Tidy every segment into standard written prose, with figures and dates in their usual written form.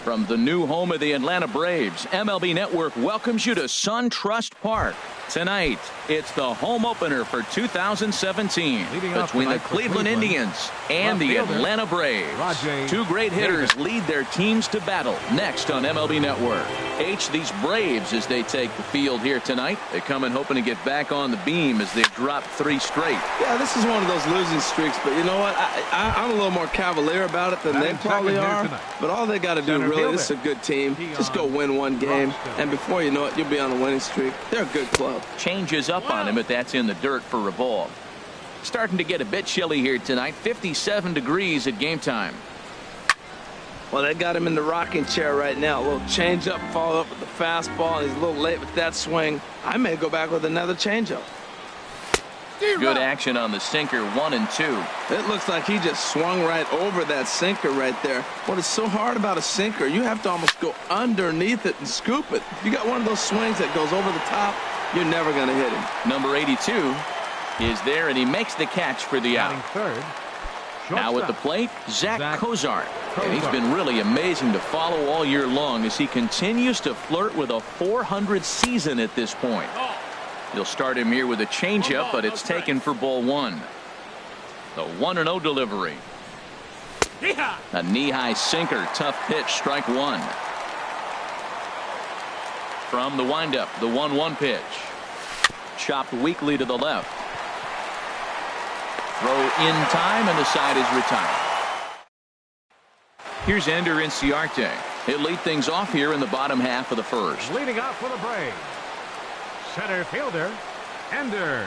From the new home of the Atlanta Braves, MLB Network welcomes you to SunTrust Park. Tonight, it's the home opener for 2017 between the Cleveland Indians and the Atlanta Braves. Two great hitters lead their teams to battle next on MLB Network. These Braves as they take the field here tonight. They come in hoping to get back on the beam as they've dropped 3 straight. Yeah, this is one of those losing streaks, but you know what? I'm a little more cavalier about it than they probably are. But all they got to do, really, this is a good team. Just go win one game, and before you know it, you'll be on a winning streak. They're a good club. Changes up on him, but that's in the dirt for Revolve. Starting to get a bit chilly here tonight. 57 degrees at game time. Well, they got him in the rocking chair right now. A little change up, follow up with the fastball, and he's a little late with that swing. I may go back with another changeup. Good action on the sinker, 1 and 2. It looks like he just swung right over that sinker right there. What is so hard about a sinker, you have to almost go underneath it and scoop it. If you got one of those swings that goes over the top, you're never going to hit him. Number 82 is there, and he makes the catch for the out. Now at the plate, Zach Cozart. And he's been really amazing to follow all year long as he continues to flirt with a .400 season at this point. You'll start him here with a changeup, but it's taken for ball 1. The 1-0 delivery. A knee-high sinker, tough pitch, strike 1. From the windup, the 1-1 pitch. Chopped weakly to the left. Throw in time, and the side is retired. Here's Ender Inciarte. He'll lead things off here in the bottom half of the first. Leading off for the Braves, center fielder, Ender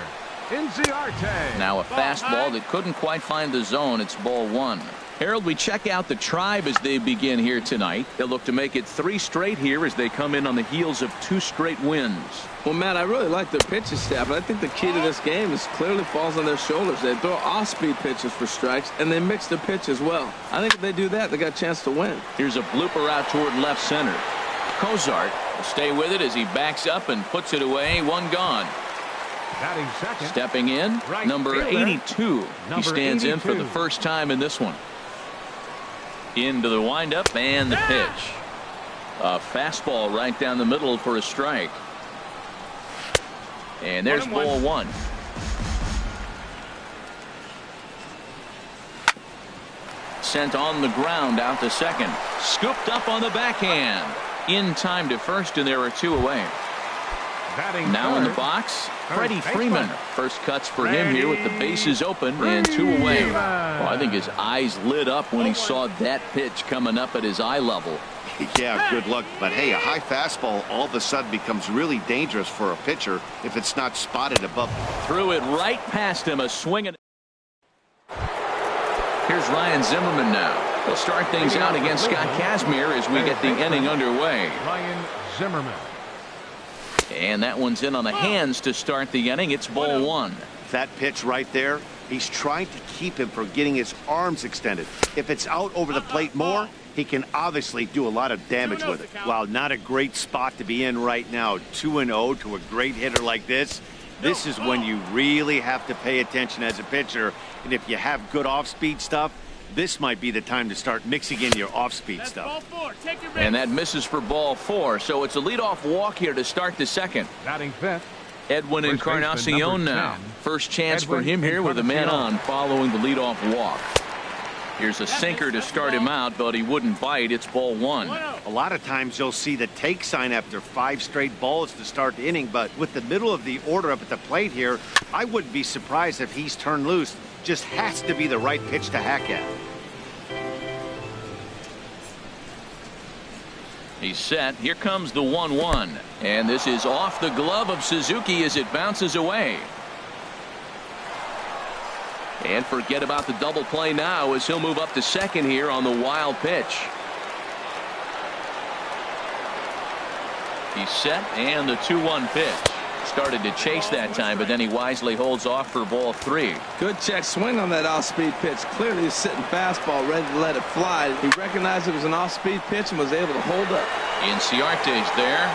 Inciarte. Now a fastball that couldn't quite find the zone. It's ball 1. Harold, we check out the Tribe as they begin here tonight. They'll look to make it 3 straight here as they come in on the heels of 2 straight wins. Well, Matt, I really like their pitching staff, but I think the key to this game is clearly falls on their shoulders. They throw off-speed pitches for strikes, and they mix the pitch as well. I think if they do that, they got a chance to win. Here's a blooper out toward left center. Cozart will stay with it as he backs up and puts it away. 1 gone. Second, stepping in, number 82. He stands in for the first time in this one. Into the windup and the pitch. A fastball right down the middle for a strike. And there's ball 1. Sent on the ground out to second. Scooped up on the backhand. In time to first, and there are 2 away. Now in the box, Freddie Freeman. First cuts for him here with the bases open and 2 away. Well, I think his eyes lit up when he saw that pitch coming up at his eye level. Yeah, good luck. But hey, a high fastball all of a sudden becomes really dangerous for a pitcher if it's not spotted above. Threw it right past him, a swing. Here's Ryan Zimmerman now. He'll start things out against Scott Kazmir as we get the inning underway. Ryan Zimmerman. And that one's in on the hands to start the inning. It's ball 1. That pitch right there, he's trying to keep him from getting his arms extended. If it's out over the plate more, he can obviously do a lot of damage with it. While not a great spot to be in right now, 2-0 to a great hitter like this. This is when you really have to pay attention as a pitcher. And if you have good off-speed stuff, this might be the time to start mixing in your off-speed stuff. And that misses for ball 4. So it's a leadoff walk here to start the second. Batting 5th. Edwin Encarnacion now. First chance for him here with a man on following the leadoff walk. Here's a sinker to start him out, but he wouldn't bite. It's ball 1. A lot of times you'll see the take sign after 5 straight balls to start the inning, but with the middle of the order up at the plate here, I wouldn't be surprised if he's turned loose. Just has to be the right pitch to hack at. He's set. Here comes the 1-1. And this is off the glove of Suzuki as it bounces away. And forget about the double play now as he'll move up to second here on the wild pitch. He's set, and the 2-1 pitch. Started to chase that time, but then he wisely holds off for ball 3. Good check swing on that off-speed pitch. Clearly he's sitting fastball ready to let it fly. He recognized it was an off-speed pitch and was able to hold up. Inciarte's there.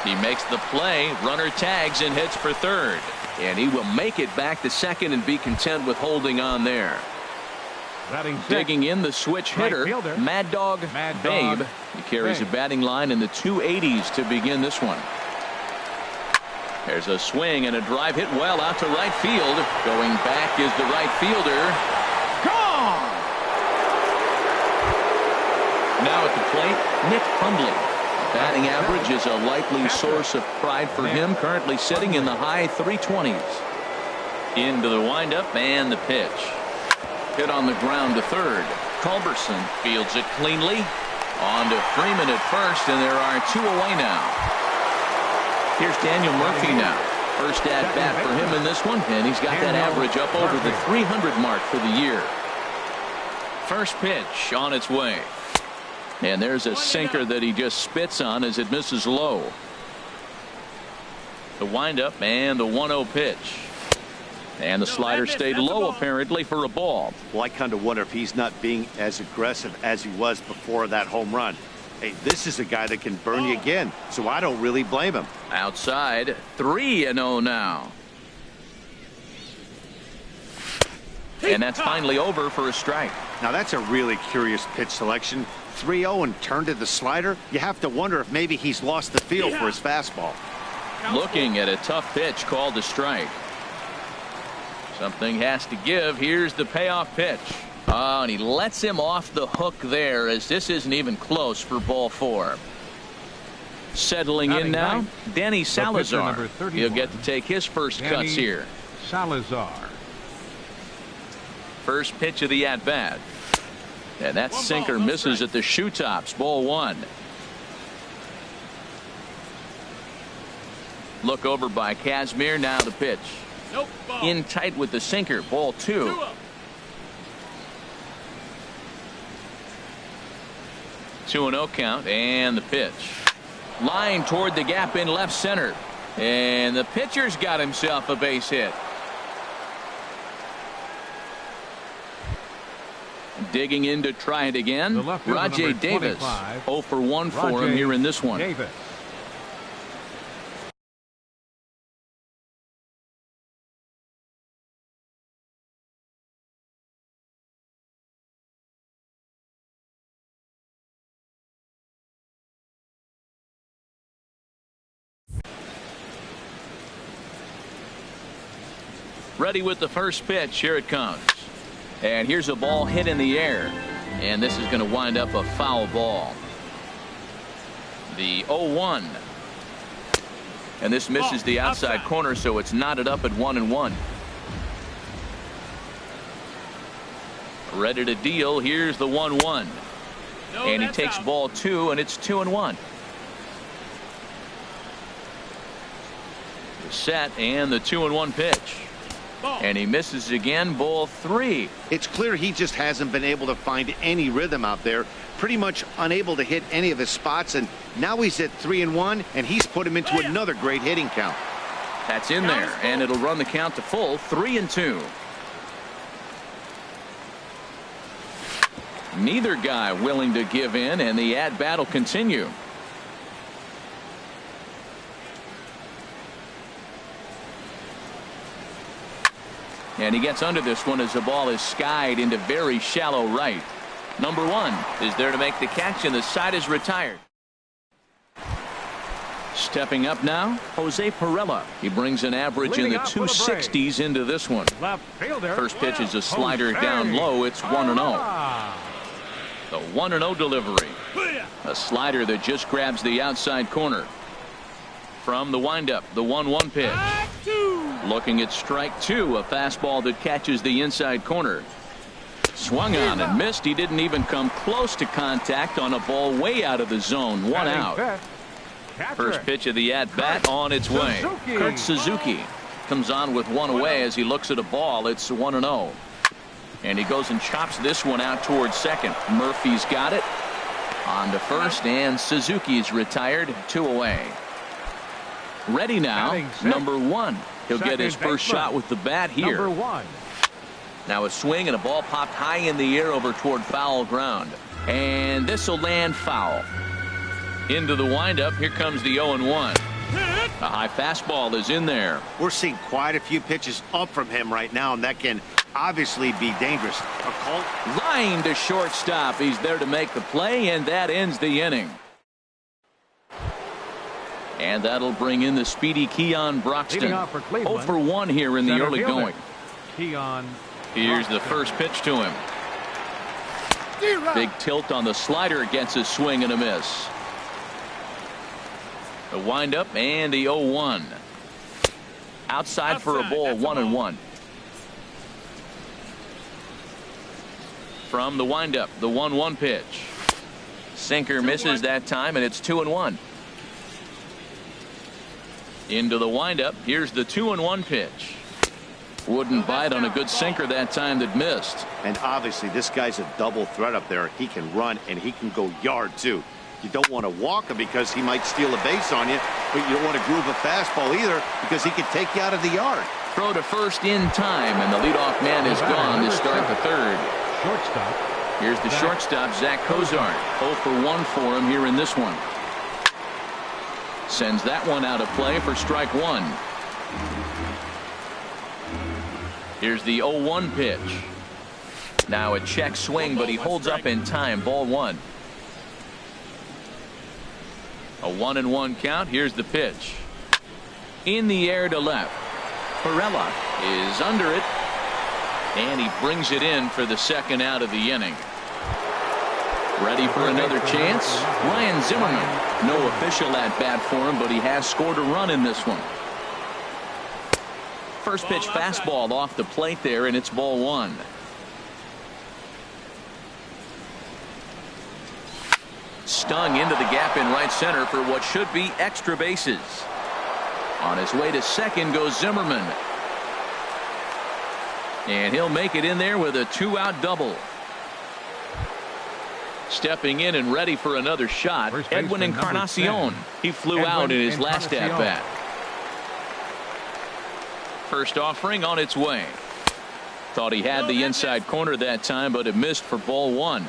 He makes the play, runner tags and hits for third. And he will make it back to second and be content with holding on there. Digging in the switch hitter, Mad Dog Babe. He carries a batting line in the 280s to begin this one. There's a swing and a drive hit well out to right field. Going back is the right fielder. Gone! Now at the plate, Nick Hundley. Batting average is a likely source of pride for him, currently sitting in the high 320s. Into the windup and the pitch. Hit on the ground to third. Culberson fields it cleanly. On to Freeman at first, and there are 2 away now. Here's Daniel Murphy now. First at bat for him in this one, and he's got that average up over the 300 mark for the year. First pitch on its way. And there's a sinker that he just spits on as it misses low. The windup and the 1-0 pitch. And the slider stayed low apparently for a ball. Well, I kind of wonder if he's not being as aggressive as he was before that home run. Hey, this is a guy that can burn you again, so I don't really blame him. Outside, 3-0 now. And that's finally over for a strike. Now that's a really curious pitch selection. 3-0 and turned to the slider. You have to wonder if maybe he's lost the feel for his fastball. Looking at a tough pitch called a strike. Something has to give. Here's the payoff pitch. Oh, and he lets him off the hook there as this isn't even close for ball 4. Settling in now, Danny Salazar. He'll get to take his first cuts here. Salazar. First pitch of the at-bat. And that sinker misses at the shoe tops. Ball 1. Look over by Casimir. Now the pitch. In tight with the sinker. Ball 2. Two and 0 count and the pitch. Line toward the gap in left center. And the pitcher's got himself a base hit. Digging in to try it again. Rajay Davis. 0 for 1 for him here in this one. Davis. Ready with the first pitch. Here it comes. And here's a ball hit in the air. And this is going to wind up a foul ball. The 0-1. And this misses the outside corner, so it's knotted up at 1-1. Ready to deal. Here's the 1-1. And he takes ball 2, and it's 2-1. The set and the 2-1 pitch. And he misses again. Ball 3. It's clear he just hasn't been able to find any rhythm out there. Pretty much unable to hit any of his spots. And now he's at 3-1, and he's put him into another great hitting count. That's in there, and it'll run the count to full. 3-2. Neither guy willing to give in, and the at-bat will continue. And he gets under this one as the ball is skied into very shallow right. Number 1 is there to make the catch, and the side is retired. Stepping up now, Jose Pirela. He brings an average in the 260s into this one. First pitch is a slider down low. It's 1-0. The 1-0 delivery. A slider that just grabs the outside corner. From the windup, the 1-1 pitch. Looking at strike 2, a fastball that catches the inside corner. Swung on and missed. He didn't even come close to contact on a ball way out of the zone. 1 out. First pitch of the at-bat on its way. Kurt Suzuki comes on with 1 away as he looks at a ball. It's 1-0. And he goes and chops this one out towards second. Murphy's got it. On to first, and Suzuki's retired. 2 away. Ready now, number 1. He'll get his first shot with the bat here. Number 1. Now a swing and a ball popped high in the air over toward foul ground. And this will land foul. Into the windup. Here comes the 0-1. A high fastball is in there. We're seeing quite a few pitches up from him right now, and that can obviously be dangerous. A call. Line to shortstop. He's there to make the play, and that ends the inning. And that'll bring in the speedy Keon Broxton. 0 for 1 here in the early going. Here's the first pitch to him. Big tilt on the slider, gets a swing and a miss. The windup and the 0-1. Outside for a ball, 1-1. From the windup, the 1-1 pitch. Sinker misses that time, and it's 2-1. Into the windup. Here's the 2-1 pitch. Wouldn't bite on a good sinker that time that missed. And obviously this guy's a double threat up there. He can run and he can go yard too. You don't want to walk him because he might steal a base on you, but you don't want to groove a fastball either because he can take you out of the yard. Throw to first in time, and the leadoff man is gone to start the third. Here's the shortstop, Zach Cozart. 0 for 1 for him here in this one. Sends that one out of play for strike one. Here's the 0-1 pitch. Now a check swing, but he holds up in time. Ball one. A 1-1 count. Here's the pitch. In the air to left. Perella is under it, and he brings it in for the second out of the inning. Ready for another chance? Ryan Zimmerman. No official at bat for him, but he has scored a run in this one. First pitch fastball off the plate there, and it's ball one. Stung into the gap in right center for what should be extra bases. On his way to second goes Zimmerman. And he'll make it in there with a 2-out double. Stepping in and ready for another shot, Edwin Encarnacion. He flew out in his last at-bat. First offering on its way. Thought he had the inside corner that time, but it missed for ball one.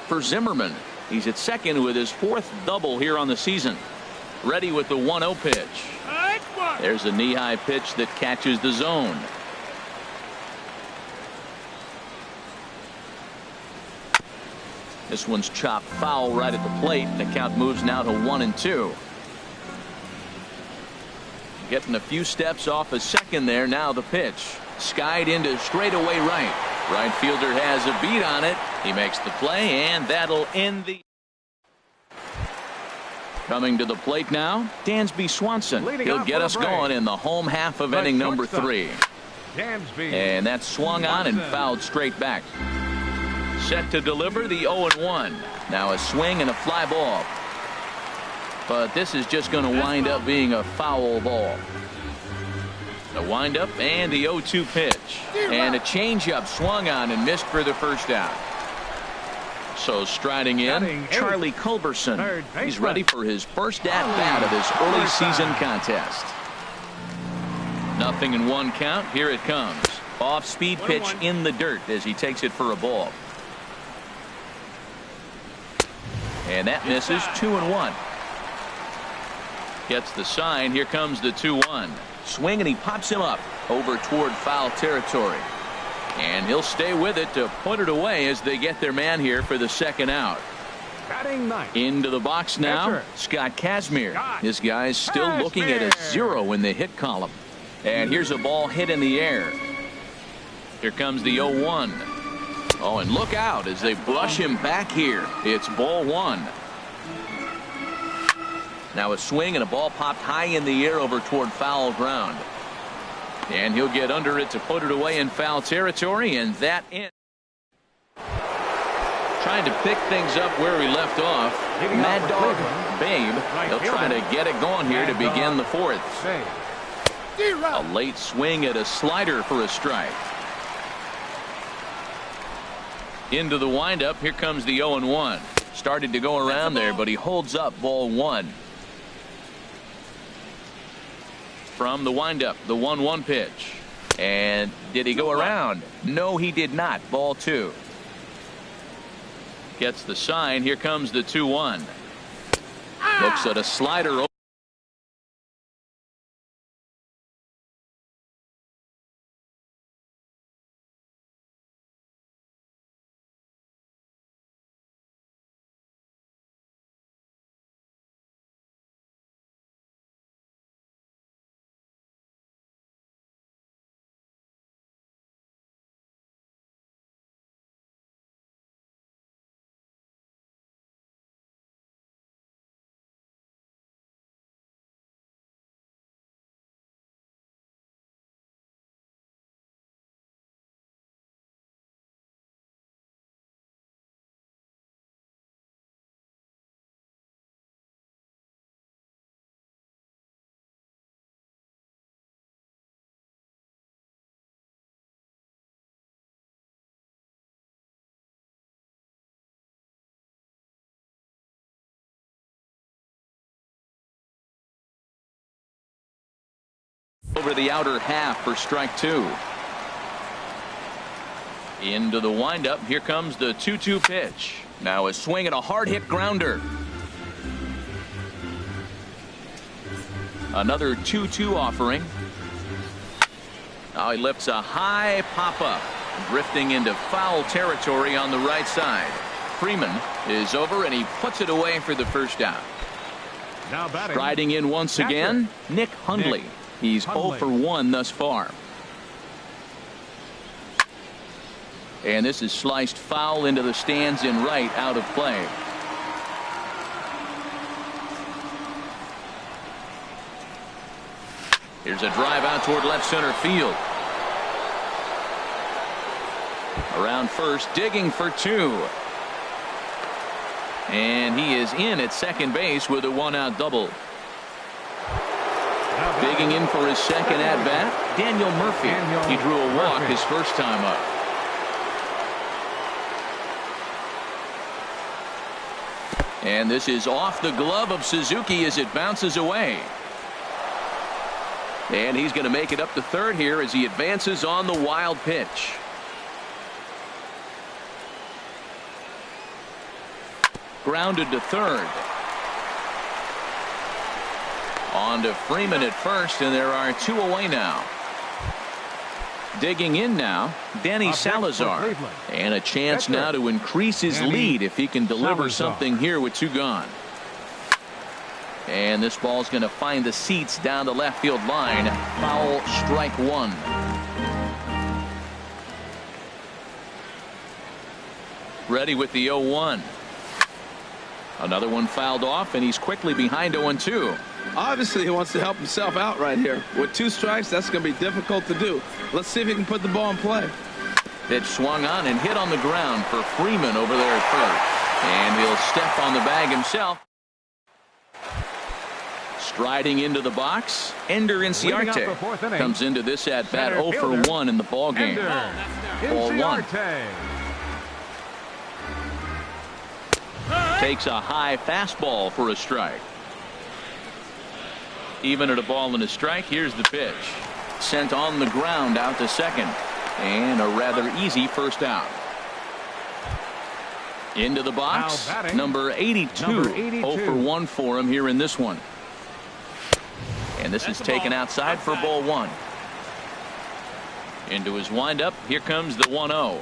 For Zimmerman, he's at second with his 4th double here on the season. Ready with the 1-0 pitch. There's a knee-high pitch that catches the zone. This one's chopped foul right at the plate. The count moves now to 1-2. Getting a few steps off a second there. Now the pitch. Skied into straightaway right. Right fielder has a beat on it. He makes the play, and that'll end the. Coming to the plate now, Dansby Swanson. He'll get us going in the home half of inning number 3. And that's swung on and fouled straight back. Set to deliver the 0-1. Now a swing and a fly ball. But this is just going to wind up being a foul ball. The windup and the 0-2 pitch. And a changeup swung on and missed for the first out. So striding in, Charlie Culberson. He's ready for his first at-bat of this early season contest. 0-1 count. Here it comes. Off-speed pitch in the dirt as he takes it for a ball. And that misses. 2-1. Gets the sign. Here comes the 2-1. Swing, and he pops him up over toward foul territory. And he'll stay with it to put it away as they get their man here for the second out. Into the box now, Scott Kazmir. This guy's still looking at a 0 in the hit column. And here's a ball hit in the air. Here comes the 0-1. Oh, and look out as they brush him back here. It's ball one. Now a swing and a ball popped high in the air over toward foul ground. And he'll get under it to put it away in foul territory, and that ends. Trying to pick things up where he left off. Mad Dog Babe. He'll try to get it going here to begin the 4th. A late swing at a slider for a strike. Into the windup. Here comes the 0-1. Started to go around there, but he holds up ball one. From the windup, the 1-1 pitch. And did he go around? No, he did not. Ball two. Gets the sign. Here comes the 2-1. Looks at a slider. over the outer half for strike two. Into the windup. Here comes the 2-2 pitch. Now a swing and a hard hit grounder. Another 2-2 offering. Now he lifts a high pop up, drifting into foul territory on the right side. Freeman is over and he puts it away for the first out. Now batting. Striding in once again, Nick Hundley. He's 0 for 1 thus far. And this is sliced foul into the stands in right, out of play. Here's a drive out toward left center field. Around first, digging for two. And he is in at second base with a 1-out double. Digging in for his second at-bat, Daniel Murphy. He drew a walk his first time up. And this is off the glove of Suzuki as it bounces away. And he's going to make it up to third here as he advances on the wild pitch. Grounded to third. On to Freeman at first, and there are two away now. Digging in now, Danny Salazar. And a chance now to increase his lead if he can deliver something here with two gone. And this ball's going to find the seats down the left field line. Foul, strike one. Ready with the 0-1. Another one fouled off, and he's quickly behind 0-2. Obviously, he wants to help himself out right here. With two strikes, that's going to be difficult to do. Let's see if he can put the ball in play. Pitch swung on and hit on the ground for Freeman over there at first. And he'll step on the bag himself. Striding into the box, Ender Inciarte comes into this at-bat 0 for 1 in the ballgame. Ball one. Takes a high fastball for a strike. Even at a ball and a strike, here's the pitch. Sent on the ground out to second. And a rather easy first out. Into the box, number 82. 0 for 1 for him here in this one. And this is taken outside for ball one. Into his windup. Here comes the 1-0.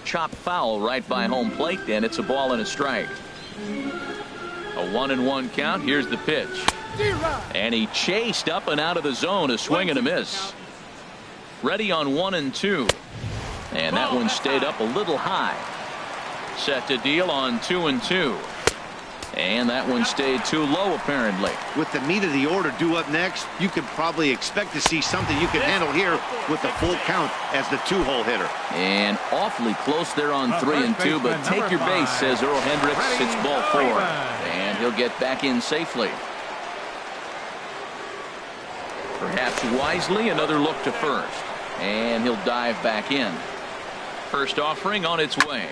Chop foul right by home plate, and it's a ball and a strike. A 1-1 count. Here's the pitch. And he chased up and out of the zone. A swing and a miss. Ready on 1-2. And that one stayed up a little high. Set to deal on 2-2. And that one stayed too low, apparently. With the meat of the order due up next, you could probably expect to see something you can handle here with the full count as the two-hole hitter. And awfully close there on 3-2, but take your base, says Earl Hendricks. It's ball 4. And he'll get back in safely. Perhaps wisely, another look to first. And he'll dive back in. First offering on its way.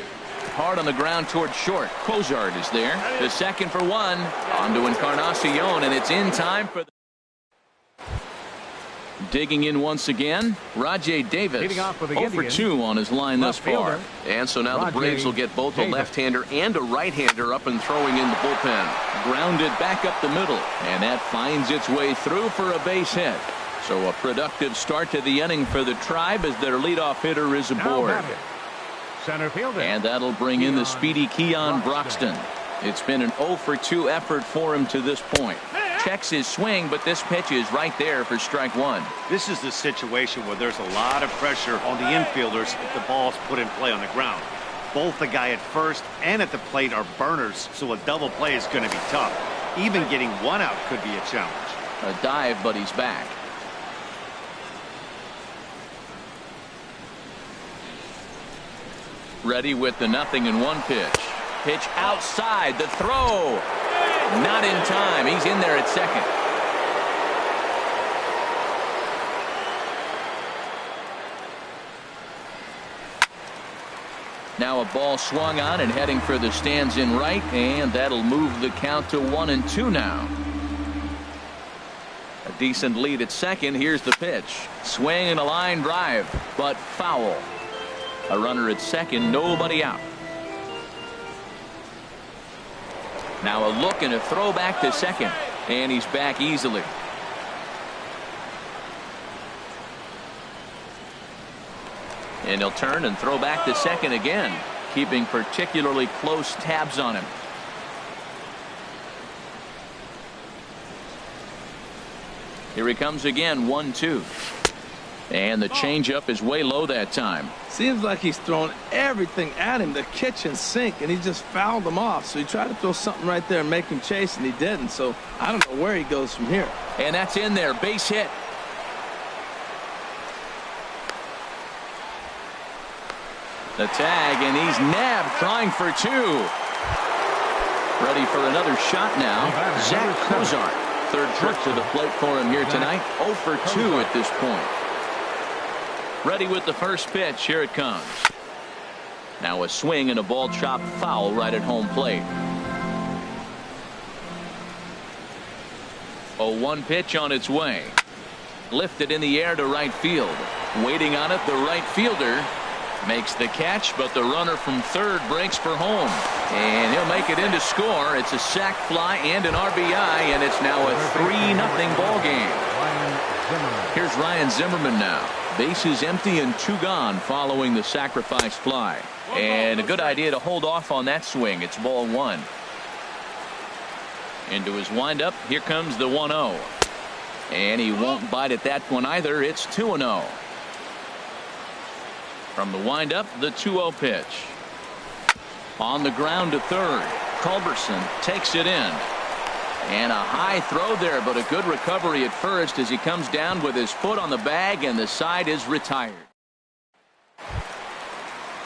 Hard on the ground toward short. Cozart is there. The second for 1. On to Encarnacion, and it's in time for the... Digging in once again, Rajay Davis. 0 for 2 on his line thus far. And so now the Braves will get both a left-hander and a right-hander up and throwing in the bullpen. Grounded back up the middle, and that finds its way through for a base hit. So a productive start to the inning for the Tribe as their leadoff hitter is aboard. Center fielder. And that'll bring in the speedy Keon Broxton. It's been an 0 for 2 effort for him to this point. Checks his swing, but this pitch is right there for strike one. This is the situation where there's a lot of pressure on the infielders if the ball's put in play on the ground. Both the guy at first and at the plate are burners, so a double play is going to be tough. Even getting one out could be a challenge. A dive, but he's back. Ready with the 0-1 pitch. Pitch outside, the throw. Not in time. He's in there at second. Now a ball swung on and heading for the stands in right, and that'll move the count to 1-2 now. A Decent lead at second. Here's the pitch. Swing and a line drive, but foul. A runner at second, nobody out. Now a look and a throw back to second, and he's back easily. And he'll turn and throw back to second again, keeping particularly close tabs on him. Here he comes again, 1-2. And the changeup is way low that time. Seems like he's thrown everything at him, the kitchen sink, and he just fouled him off. So he tried to throw something right there and make him chase, and he didn't. So I don't know where he goes from here. And that's in there, base hit. The tag, and he's nabbed, trying for two. Ready for another shot now, Zach Cozart. Third trip to the plate for him here tonight. 0 for 2 at this point. Ready with the first pitch. Here it comes. Now a swing and a ball chopped foul right at home plate. 0-1 pitch on its way. Lifted in the air to right field. Waiting on it, the right fielder makes the catch, but the runner from third breaks for home. And he'll make it in to score. It's a sac fly and an RBI, and it's now a 3-0 ball game. Here's Ryan Zimmerman now. Bases empty and 2 gone following the sacrifice fly. And a good idea to hold off on that swing. It's ball 1. Into his windup. Here comes the 1-0. And he won't bite at that one either. It's 2-0. From the windup, the 2-0 pitch. On the ground to third. Culberson takes it in. And a high throw there, but a good recovery at first as he comes down with his foot on the bag, and the side is retired.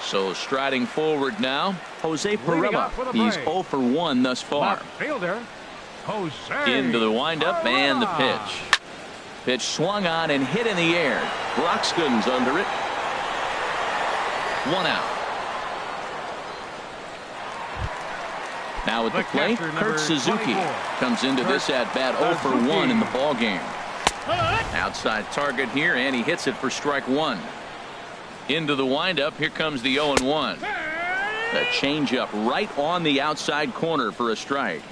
So striding forward now, Jose Pereira. He's 0 for 1 thus far. Fielder, Jose. Into the windup and the pitch. Pitch swung on and hit in the air. Broxton's under it. 1 out. Now at the plate, Kurt Suzuki comes into this at bat 0 for 1 in the ball game. Outside target here, and he hits it for strike 1. Into the windup, here comes the 0-1. The changeup right on the outside corner for a strike.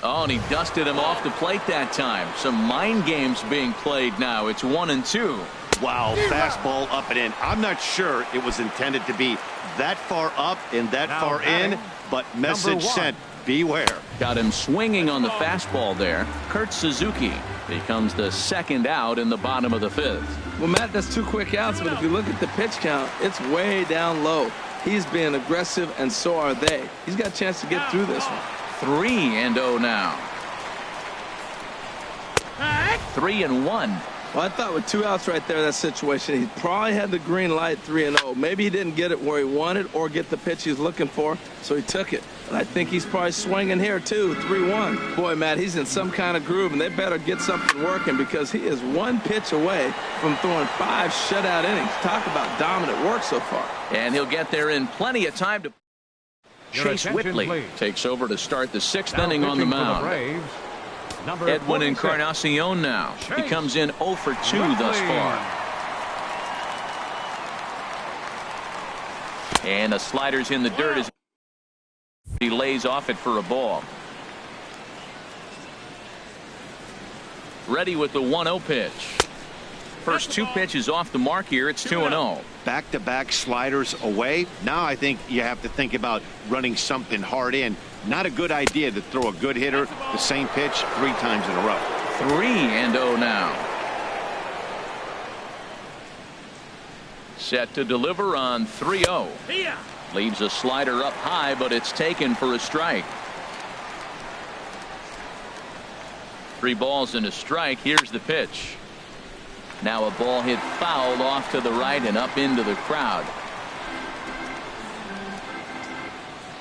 Oh, and he dusted him off the plate that time. Some mind games being played now. It's 1-2. Wow, fastball up and in. I'm not sure it was intended to be that far up and that far in, but message sent, beware. Got him swinging on the fastball there. Kurt Suzuki becomes the second out in the bottom of the 5th. Well, Matt, that's 2 quick outs, but if you look at the pitch count, it's way down low. He's being aggressive, and so are they. He's got a chance to get through this one. 3-0 now. 3-1. Well, I thought with 2 outs right there, that situation, he probably had the green light 3-0. Maybe he didn't get it where he wanted or get the pitch he's looking for, so he took it. And I think he's probably swinging here, too, 3-1. Boy, Matt, he's in some kind of groove, and they better get something working because he is 1 pitch away from throwing 5 shutout innings. Talk about dominant work so far. And he'll get there in plenty of time to... Chase Whitley takes over to start the 6th inning on the mound. Edwin Encarnacion now. He comes in 0 for 2 thus far. And the slider's in the dirt as he lays off it for a ball. Ready with the 1-0 pitch. First 2 pitches off the mark here. It's 2-0. Back-to-back sliders away. Now I think you have to think about running something hard in. Not a good idea to throw a good hitter the same pitch 3 times in a row. 3-0 now. Set to deliver on 3-0. Leaves a slider up high, but it's taken for a strike. 3 balls and a strike. Here's the pitch. Now a ball hit foul off to the right and up into the crowd.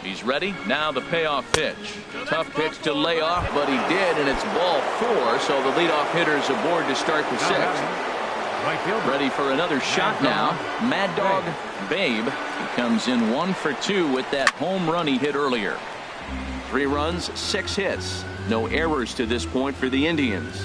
He's ready. Now the payoff pitch. Tough pitch to lay off, but he did, and it's ball 4, so the leadoff hitter's aboard to start the 6th. Ready for another shot now. Mad Dog Babe. He comes in 1 for 2 with that home run he hit earlier. 3 runs, 6 hits. No errors to this point for the Indians.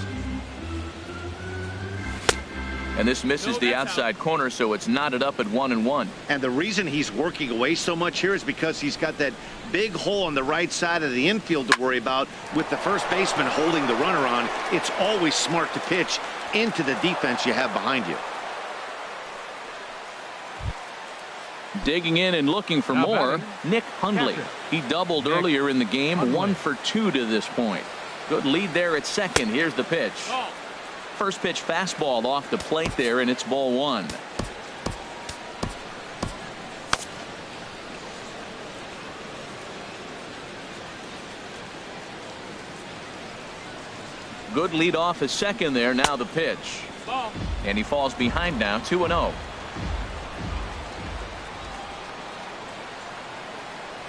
And this misses the outside corner, so it's knotted up at 1-1. And the reason he's working away so much here is because he's got that big hole on the right side of the infield to worry about. With the first baseman holding the runner on, it's always smart to pitch into the defense you have behind you. Digging in and looking for more, Nick Hundley. He doubled earlier in the game, 1 for 2 to this point. Good lead there at second. Here's the pitch. First pitch fastball off the plate there, and it's ball 1. Good lead off at second there. Now the pitch. And he falls behind now, 2-0.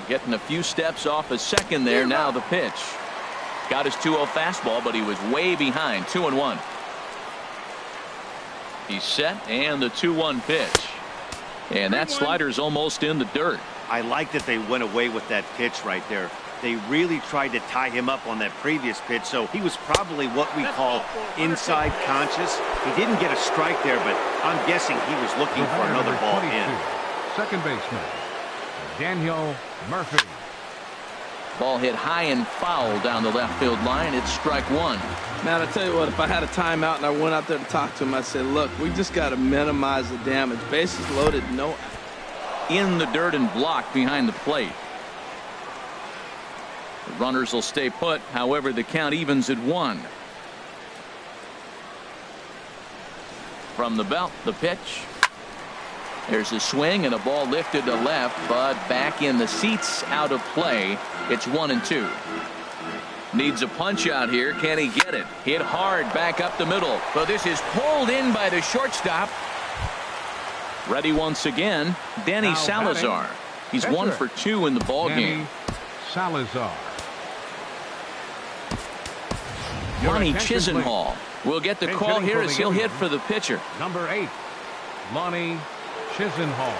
Getting a few steps off a second there. Now the pitch. Got his 2-0 fastball, but he was way behind. 2-1. He's set, and the 2-1 pitch. And that slider's almost in the dirt. I like that they went away with that pitch right there. They really tried to tie him up on that previous pitch, so he was probably what we call inside conscious. He didn't get a strike there, but I'm guessing he was looking for another ball in. Second baseman, Daniel Murphy. Ball hit high and foul down the left field line. It's strike 1. Man, I tell you what, if I had a timeout and I went out there to talk to him, I'd say, look, we just got to minimize the damage. Bases loaded, no. In the dirt and blocked behind the plate. The runners will stay put. However, the count evens at 1. From the belt, the pitch. There's a swing and a ball lifted to left, but back in the seats, out of play. It's 1-2. Needs a punch out here. Can he get it? Hit hard back up the middle. But this is pulled in by the shortstop. Ready once again, Danny Salazar. He's 1 for 2 in the ball game. Salazar. Lonnie Chisenhall will get the call here as he'll hit for the pitcher. Number 8, Lonnie Chisenhall.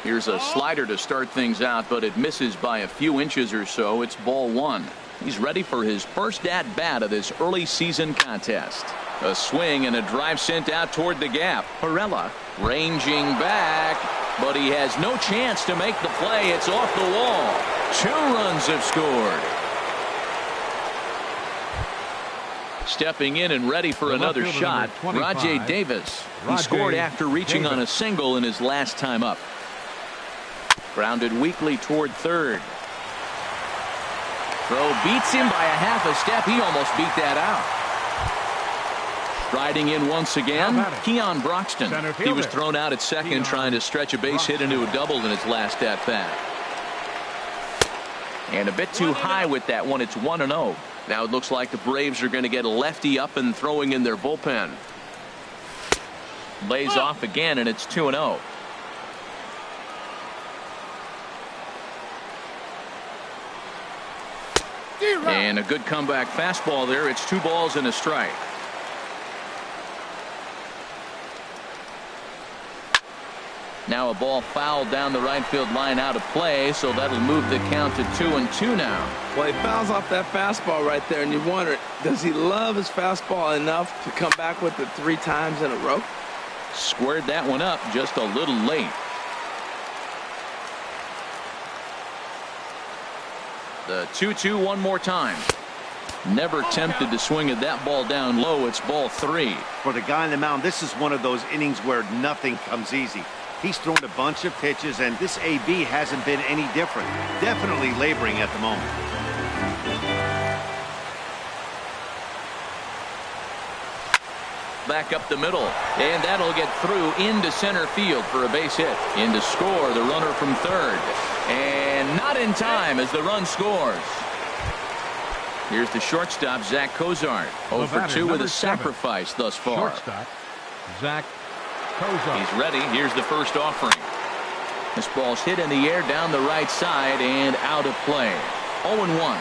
Here's a slider to start things out, but it misses by a few inches or so. It's ball 1. He's ready for his first at-bat of this early season contest. A swing and a drive sent out toward the gap. Perella ranging back, but he has no chance to make the play. It's off the wall. 2 runs have scored. Stepping in and ready for another shot, Rajay Davis. He scored after reaching on a single in his last time up. Grounded weakly toward third. Throw beats him by a half a step. He almost beat that out. Striding in once again, Keon Broxton. He was thrown out at second trying to stretch a base hit into a double in his last at bat. And a bit too high with that one. It's 1-0. Now it looks like the Braves are going to get a lefty up and throwing in their bullpen. Lays off again, and it's 2-0. And a good comeback fastball there. It's 2 balls and a strike. Now a ball fouled down the right field line out of play, so that'll move the count to 2-2 now. Well, he fouls off that fastball right there, and you wonder, does he love his fastball enough to come back with it 3 times in a row? Squared that one up just a little late. The 2-2 one more time. Never tempted to swing at that ball down low. It's ball 3. For the guy on the mound, this is one of those innings where nothing comes easy. He's thrown a bunch of pitches, and this AB hasn't been any different. Definitely laboring at the moment. Back up the middle, and that'll get through into center field for a base hit. In to score, the runner from third. And not in time as the run scores. Here's the shortstop, Zach Cozart. 0 for 2 with a sacrifice thus far. Shortstop, Zach Cozart. He's ready. Here's the first offering. This ball's hit in the air down the right side and out of play. 0-1.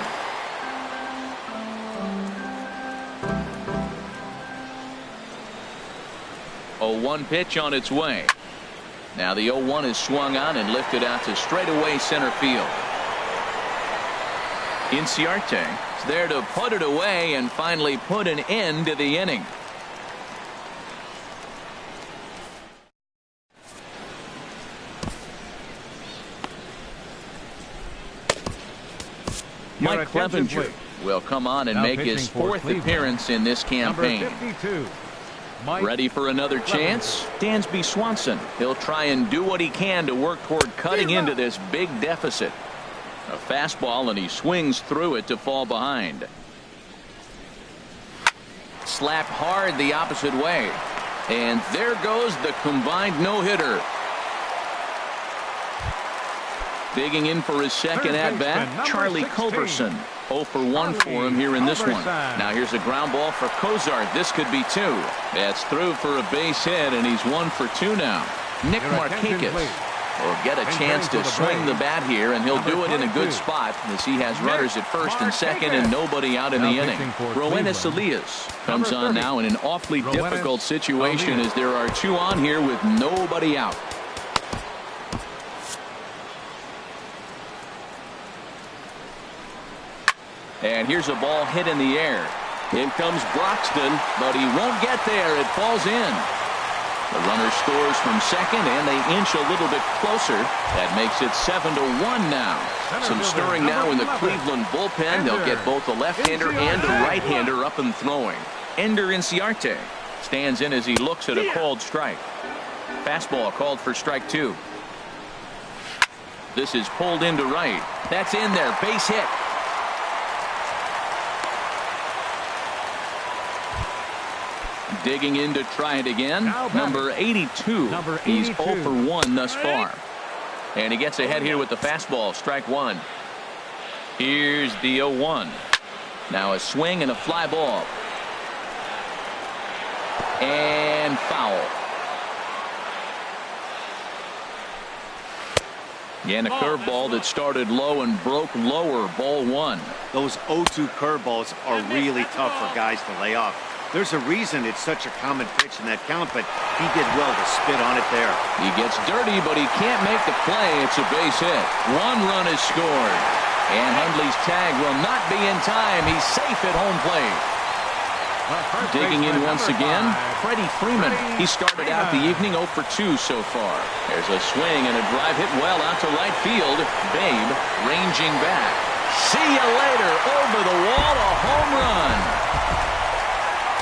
A 0-1 pitch on its way. Now the 0-1 is swung on and lifted out to straightaway center field. Inciarte is there to put it away and finally put an end to the inning. Mike Clevenger will come on and make his fourth appearance in this campaign. Ready for another chance? Dansby Swanson. He'll try and do what he can to work toward cutting into this big deficit. A fastball, and he swings through it to fall behind. Slapped hard the opposite way. And there goes the combined no-hitter. Digging in for his second at-bat, Charlie Culberson. 0 for 1 for him here in this one. Now here's a ground ball for Cozart. This could be 2. That's through for a base hit, and he's 1 for 2 now. Nick Markakis will get a chance to swing the bat here, and he'll do it in a good spot as he has runners at first and second and nobody out in the inning. Roenis Elias comes on now in an awfully difficult situation as there are 2 on here with nobody out. And here's a ball hit in the air. In comes Broxton, but he won't get there. It falls in. The runner scores from second, and they inch a little bit closer. That makes it 7-1 now. Some stirring now in the Cleveland bullpen. They'll get both a left-hander and a right-hander up and throwing. Ender Inciarte stands in as he looks at a called strike. Fastball called for strike 2. This is pulled into right. That's in there. Base hit. Digging in to try it again. Number 82. He's 0 for 1 thus far. And he gets ahead here with the fastball. Strike 1. Here's the 0-1. Now a swing and a fly ball. And foul. And a curveball that started low and broke lower. Ball 1. Those 0-2 curveballs are really tough for guys to lay off. There's a reason it's such a common pitch in that count, but he did well to spit on it there. He gets dirty, but he can't make the play. It's a base hit. 1 run is scored. And Hundley's tag will not be in time. He's safe at home plate. Digging in once again, Freddie Freeman. He started out the evening 0 for 2 so far. There's a swing and a drive hit well out to right field. Babe ranging back. See you later. Over the wall, a home run.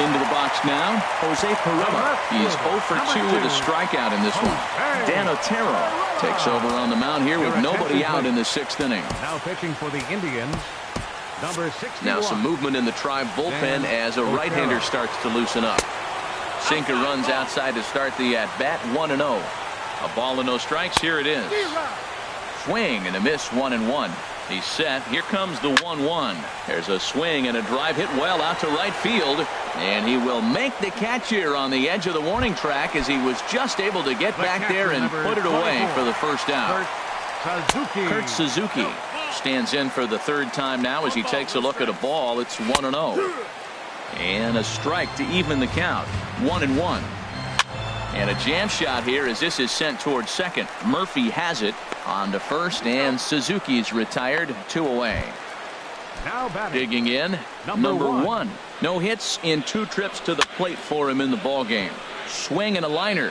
Into the box now, Jose Pirela. He's 0 for 2 with a strikeout in this one. Dan Otero takes over on the mound here with nobody out in the 6th inning. Now pitching for the Indians, number 61. Now some movement in the Tribe bullpen as a right-hander starts to loosen up. Sinker runs outside to start the at-bat. 1-0. A ball and no strikes. Here it is. Swing and a miss. 1-1. He's set. Here comes the 1-1. There's a swing and a drive hit well out to right field. And he will make the catch here on the edge of the warning track as he was just able to get back there and put it away for the first out. Kurt Suzuki stands in for the 3rd time now as he takes a look at a ball. It's 1-0. And a strike to even the count. 1-1. And a jam shot here as this is sent towards second. Murphy has it on to first, and Suzuki's retired. 2 away. Now batting. Digging in, number 1. No hits in 2 trips to the plate for him in the ball game. Swing and a liner.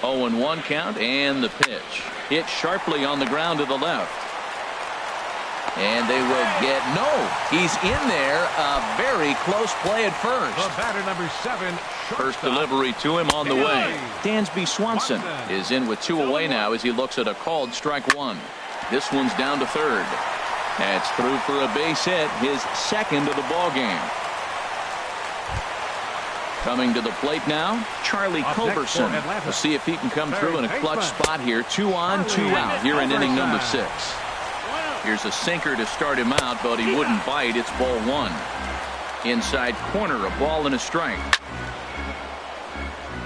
0-1 count, and the pitch. Hit sharply on the ground to the left. And they will get no. He's in there. A very close play at first. The batter, number 7. First delivery to him on the way. Dansby Swanson is in with 2 away now as he looks at a called strike 1. This one's down to 3rd. That's through for a base hit, his 2nd of the ball game. Coming to the plate now, Charlie Culberson. We'll see if he can come through in a clutch spot here. 2 on, 2 out here in inning number 6. Here's a sinker to start him out, but he wouldn't bite. It's ball 1. Inside corner, a ball and a strike.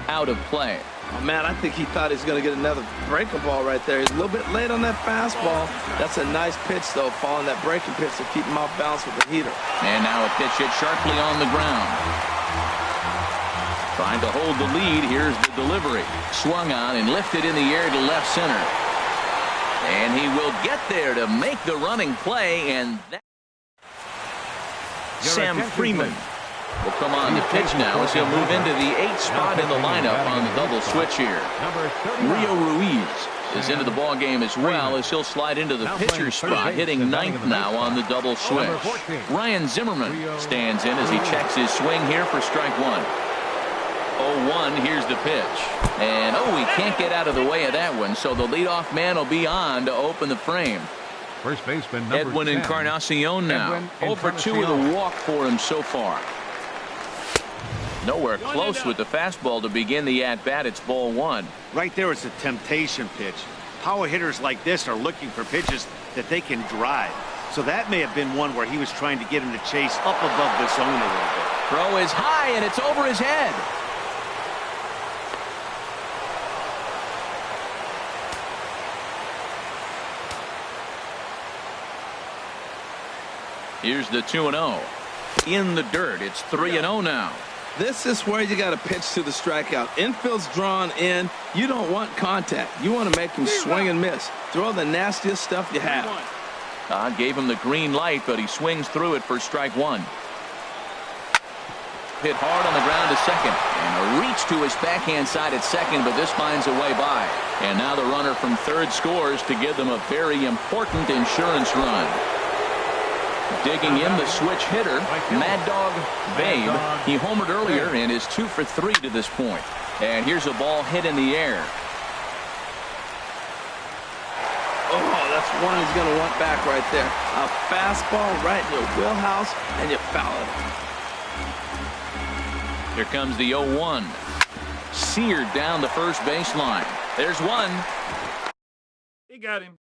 Out of play. Oh, man, I think he thought he was going to get another breaking ball right there. He's a little bit late on that fastball. That's a nice pitch, though, following that breaking pitch to keep him off balance with the heater. And now a pitch hit sharply on the ground. Trying to hold the lead. Here's the delivery. Swung on and lifted in the air to left center. And he will get there to make the running play, and that Sam Freeman Will come on the pitch now as he'll move into the 8th spot in the lineup on the double switch here. Rio Ruiz is into the ball game as well as he'll slide into the pitcher's spot, hitting 9th now on the double switch. Ryan Zimmerman stands in as he checks his swing here for strike one. 0-1, here's the pitch. And he can't get out of the way of that one, so the leadoff man will be on to open the frame. First baseman number Edwin 10. Encarnacion now. 0-for-2 with a walk for him so far. Nowhere close with the fastball to begin the at-bat. It's ball one. Right there is a temptation pitch. Power hitters like this are looking for pitches that they can drive. So that may have been one where he was trying to get him to chase up above the zone a little bit. Throw is high, and it's over his head. Here's the 2-0. In the dirt, it's 3-0 now. This is where you got to pitch to the strikeout. Infield's drawn in. You don't want contact. You want to make him swing and miss. Throw the nastiest stuff you have. Todd gave him the green light, but he swings through it for strike one. Hit hard on the ground to second. And a reach to his backhand side at second, but this finds a way by. And now the runner from third scores to give them a very important insurance run. Digging in the switch hitter, Mad Dog Babe. He homered earlier and is 2 for 3 to this point. And here's a ball hit in the air. Oh, that's one he's going to want back right there. A fastball right in your wheelhouse, and you foul it. Here comes the 0-1. Seared down the first baseline. There's one. He got him.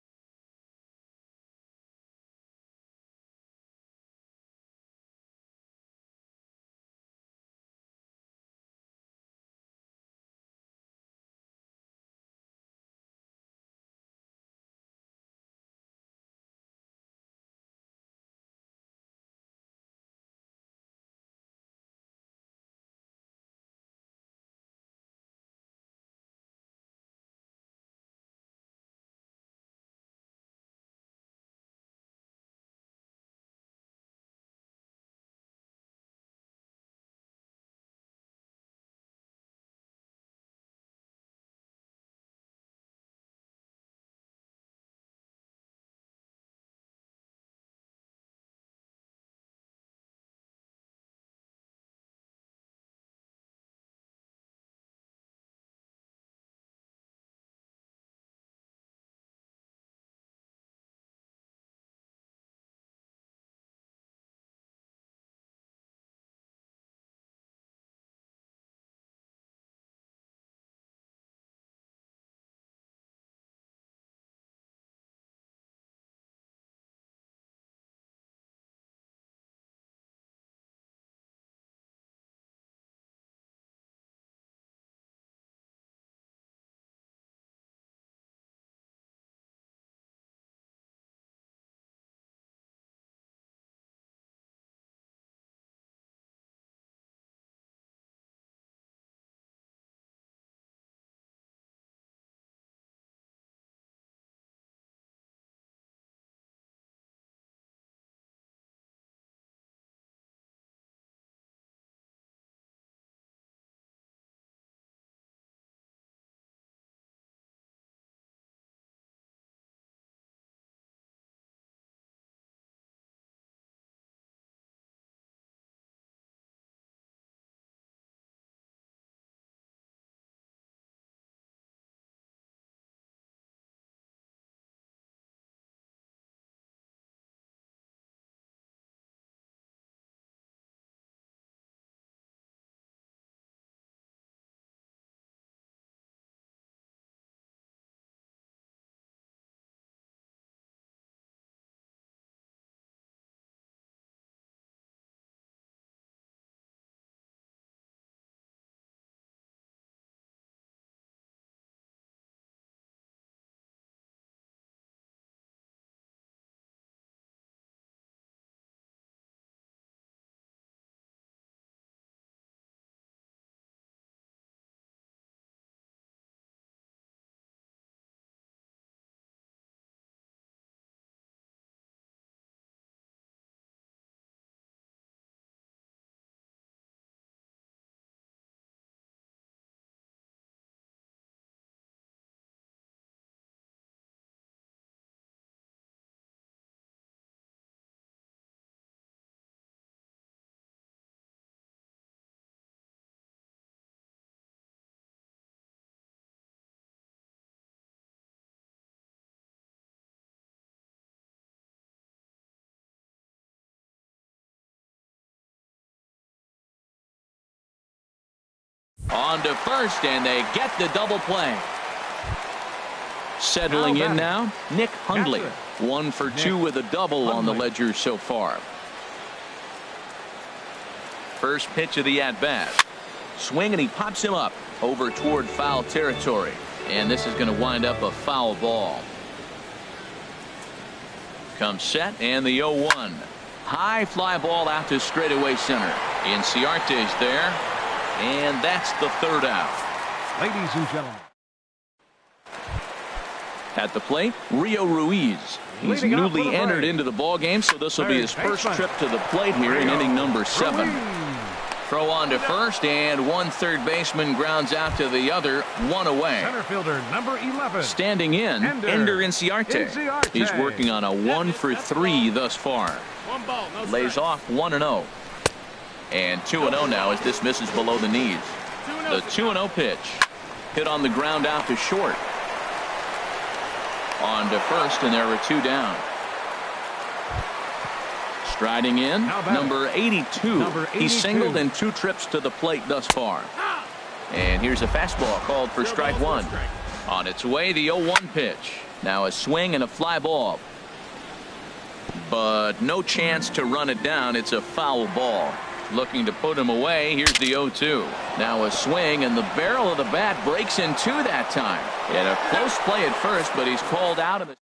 On to first, and they get the double play. Settling in now, Nick Hundley. 1 for 2 with a double on the ledger so far. First pitch of the at-bat. Swing, and he pops him up over toward foul territory. And this is going to wind up a foul ball. Comes set, and the 0-1. High fly ball out to straightaway center. Inciarte's there, and that's the third out. Ladies and gentlemen. At the plate, Rio Ruiz. He's newly entered into the ball game, so this will be his first trip to the plate here in inning number 7. Throw on to first, and one third baseman grounds out to the other, 1 away. Center fielder number 11. Standing in, Ender Inciarte. He's working on a 1 for 3 thus far. Lays off 1-0. And 2-0 now as this misses below the knees. The 2-0 pitch. Hit on the ground out to short. On to first, and there are 2 down. Striding in, number 82. He singled in 2 trips to the plate thus far. And here's a fastball called for strike 1. On its way, the 0-1 pitch. Now a swing and a fly ball. But no chance to run it down. It's a foul ball. Looking to put him away. Here's the 0-2. Now a swing, and the barrel of the bat breaks in 2 that time. And a close play at first, but he's called out of the...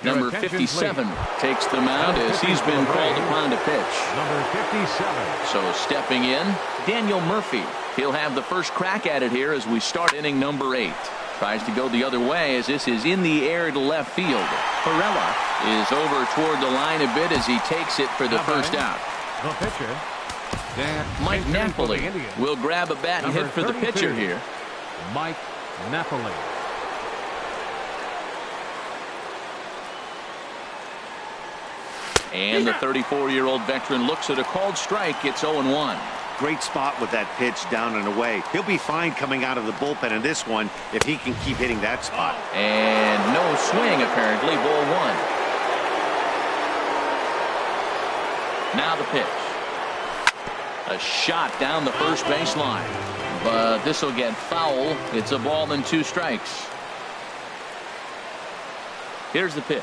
Number 57 takes the mound as he's been called upon to pitch. Number 57. So stepping in, Daniel Murphy. He'll have the first crack at it here as we start inning number 8. Tries to go the other way as this is in the air to left field. Perella is over toward the line a bit as he takes it for the first out. The pitcher, Mike Napoli will grab a bat and hit for the pitcher here. Mike Napoli. And the 34-year-old veteran looks at a called strike. It's 0-1. Great spot with that pitch down and away. He'll be fine coming out of the bullpen in this one if he can keep hitting that spot. And no swing, apparently. Ball 1. Now the pitch. A shot down the first baseline. But this will get foul. It's a ball and 2 strikes. Here's the pitch.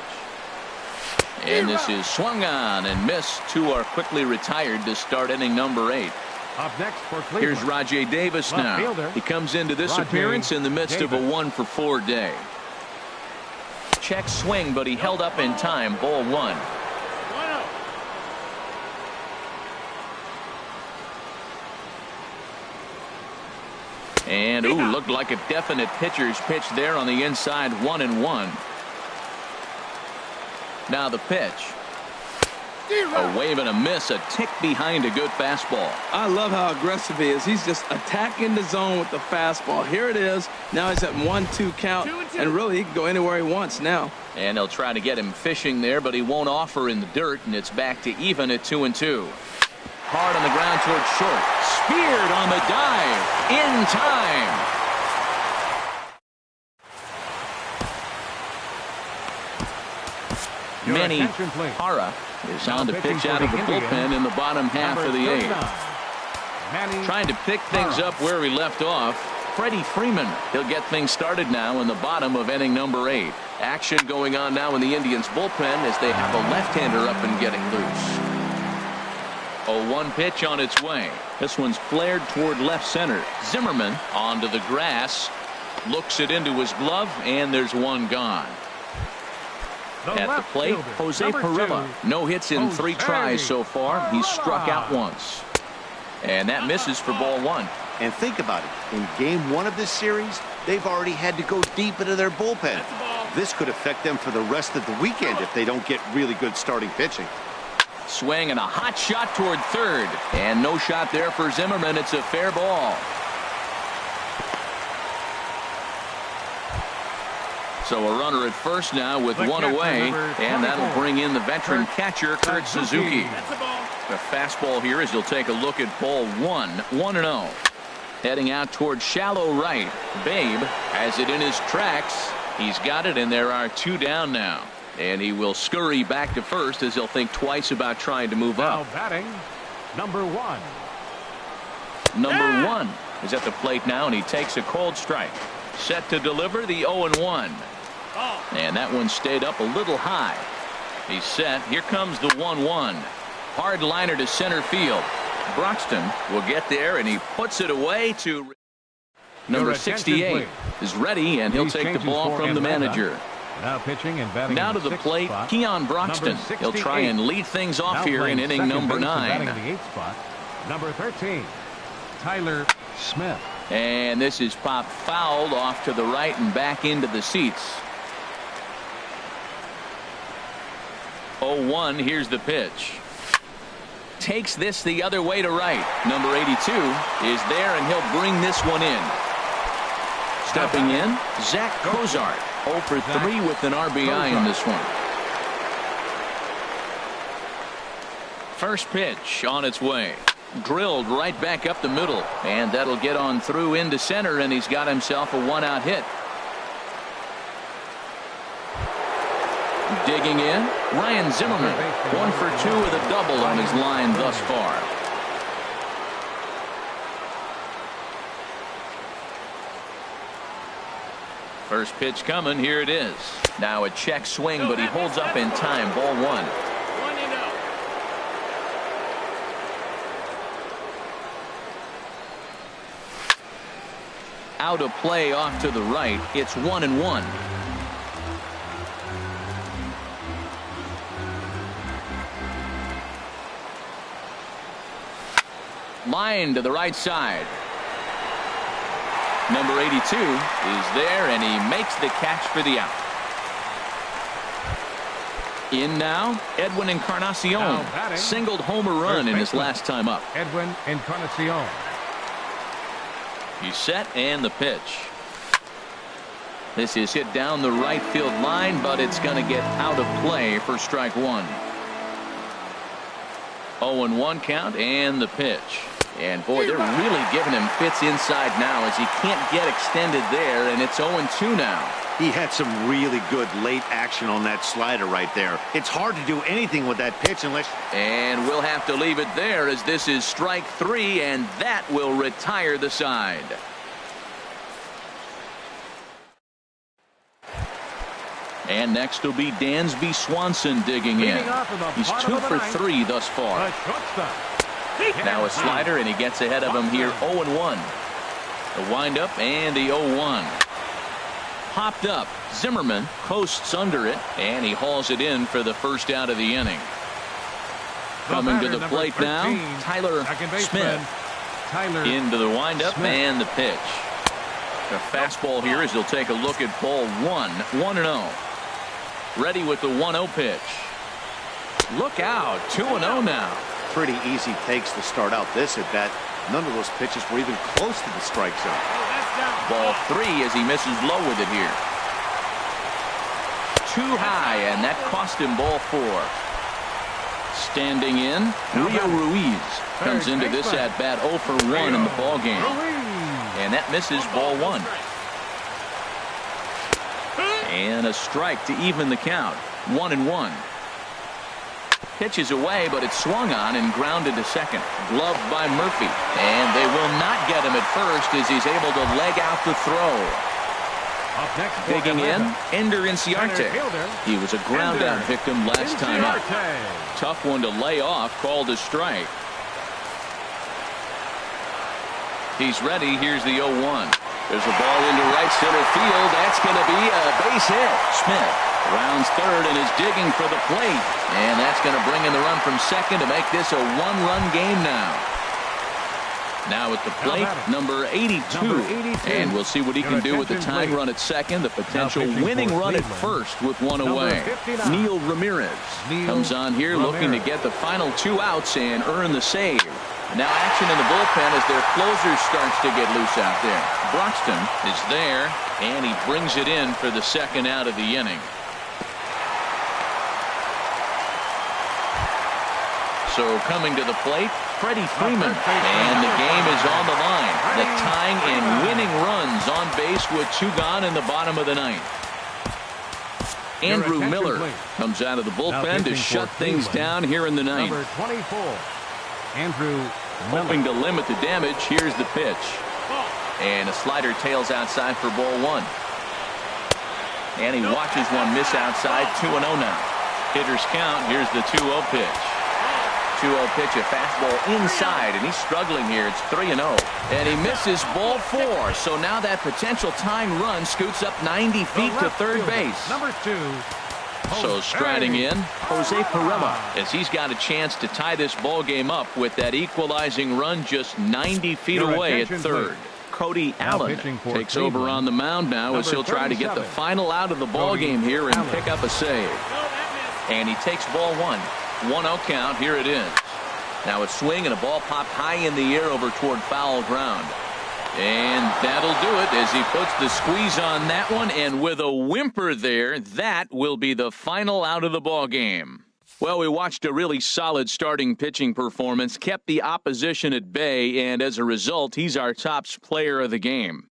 And this is swung on and missed. 2 are quickly retired to start inning number 8. Up next for Cleveland. Here's Rajay Davis now. Fielder. He comes into this appearance in the midst of a 1 for 4 day. Check swing, but he held up in time. Ball 1. And looked like a definite pitcher's pitch there on the inside. 1-1. Now the pitch. A wave and a miss, a tick behind a good fastball. I love how aggressive he is. He's just attacking the zone with the fastball. Here it is. Now he's at 1-2 count, and really he can go anywhere he wants now. And they'll try to get him fishing there, but he won't offer in the dirt, and it's back to even at 2-2. Hard on the ground towards short. Speared on the dive. In time. Manny Hara is on to pitch out of the bullpen in the bottom half of the 8th. Trying to pick things up where he left off. Freddie Freeman. He'll get things started now in the bottom of inning number 8. Action going on now in the Indians bullpen as they have a left-hander up and getting loose. 0-1 pitch on its way. This one's flared toward left center. Zimmerman onto the grass. Looks it into his glove, and there's one gone. At the plate, Jose Perella. No hits in 3 tries so far. He's struck out once. And that misses for ball 1. And think about it. In game 1 of this series, they've already had to go deep into their bullpen. This could affect them for the rest of the weekend if they don't get really good starting pitching. Swing and a hot shot toward third. And no shot there for Zimmerman. It's a fair ball. So a runner at first now with 1 away, and that'll bring in the veteran catcher, Kurt Suzuki. The fastball here as you'll take a look at ball 1, 1-0. Heading out toward shallow right. Babe has it in his tracks. He's got it, and there are 2 down now. And he will scurry back to first as he'll think twice about trying to move up. Now batting, number 1. Number 1. is at the plate now, and he takes a cold strike. Set to deliver the 0-1. And that one stayed up a little high. He's set. Here comes the 1-1. Hard liner to center field. Broxton will get there, and he puts it away to number 68 is ready, and he'll take the ball from the manager. Now pitching and batting. Now to the plate, Keon Broxton. He'll try and lead things off here in inning number 9. The 8th spot, number 13, Tyler Smith. And this is popped fouled off to the right and back into the seats. 0-1. Here's the pitch. Takes this the other way to right. Number 82 is there, and he'll bring this one in. Stepping in, Zach Cozart. 0 for 3 with an RBI in this one. First pitch on its way. Drilled right back up the middle, and that'll get on through into center, and he's got himself a 1-out hit. Digging in, Ryan Zimmerman. 1 for 2 with a double on his line thus far. First pitch coming. Here it is. Now a check swing, but he holds up in time. Ball 1. Out of play off to the right. It's 1-1. Line to the right side. Number 82 is there, and he makes the catch for the out. In now, Edwin Encarnacion. Singled homer run in his last time up. Edwin Encarnacion. He's set, and the pitch. This is hit down the right field line, but it's going to get out of play for strike 1. 0-1 count, and the pitch. And boy, they're really giving him fits inside now as he can't get extended there, and it's 0-2 now. He had some really good late action on that slider right there. It's hard to do anything with that pitch unless... And we'll have to leave it there as this is strike 3, and that will retire the side. And next will be Dansby Swanson digging in. He's 2 for 3 thus far. Now a slider, and he gets ahead of him here. 0-1. The windup and the 0-1. Popped up. Zimmerman coasts under it, and he hauls it in for the first out of the inning. Coming to the plate now, Tyler Smith. Into the windup and the pitch. The fastball here as he'll take a look at ball 1. 1-0. Ready with the 1-0 pitch. Look out. 2-0 now. Pretty easy takes to start out this at bat. None of those pitches were even close to the strike zone. Ball 3 as he misses low with it here. Too high, and that cost him ball 4. Standing in, Rio Ruiz comes into this at bat 0 for 1 in the ball game, and that misses ball 1. And a strike to even the count. 1-1. Pitches away, but it's swung on and grounded to second. Gloved by Murphy, and they will not get him at first as he's able to leg out the throw. Digging in, Ender Inciarte. He was a ground out victim last time up. Tough one to lay off, called a strike. He's ready. Here's the 0-1. There's a ball into right center field. That's going to be a base hit. Smith rounds third and is digging for the plate, and that's going to bring in the run from second to make this a 1-run game now. Now at the plate, number 82, and we'll see what he can do with the tying run at second, the potential winning run at first with one away. Neil Ramirez comes on here looking to get the final 2 outs and earn the save. Now action in the bullpen as their closer starts to get loose out there. Broxton is there, and he brings it in for the second out of the inning. So coming to the plate, Freddie Freeman, and the game is on the line. The tying and winning runs on base with 2 gone in the bottom of the 9th. Andrew Miller comes out of the bullpen to shut things down here in the 9th. Number 24, Andrew Miller. Hoping to limit the damage. Here's the pitch. And a slider tails outside for ball one. And he watches one miss outside. 2-0 now. Hitters count. Here's the 2-0 pitch. 2-0 pitch, a fastball inside, and he's struggling here. It's 3-0. And he misses ball four. So now that potential tying run scoots up 90 feet to third base. Number 2. So striding in, Jose Pirela, as he's got a chance to tie this ball game up with that equalizing run just 90 feet away at third. Cody Allen takes over on the mound now as he'll try to get the final out of the ball game here and pick up a save. And he takes ball one. 1-0 count. Here it is. Now a swing and a ball popped high in the air over toward foul ground. And that'll do it as he puts the squeeze on that one, and with a whimper there, that will be the final out of the ball game. Well, we watched a really solid starting pitching performance, kept the opposition at bay, and as a result, he's our top player of the game.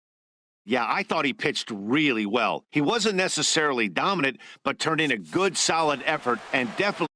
Yeah, I thought he pitched really well. He wasn't necessarily dominant, but turned in a good, solid effort and definitely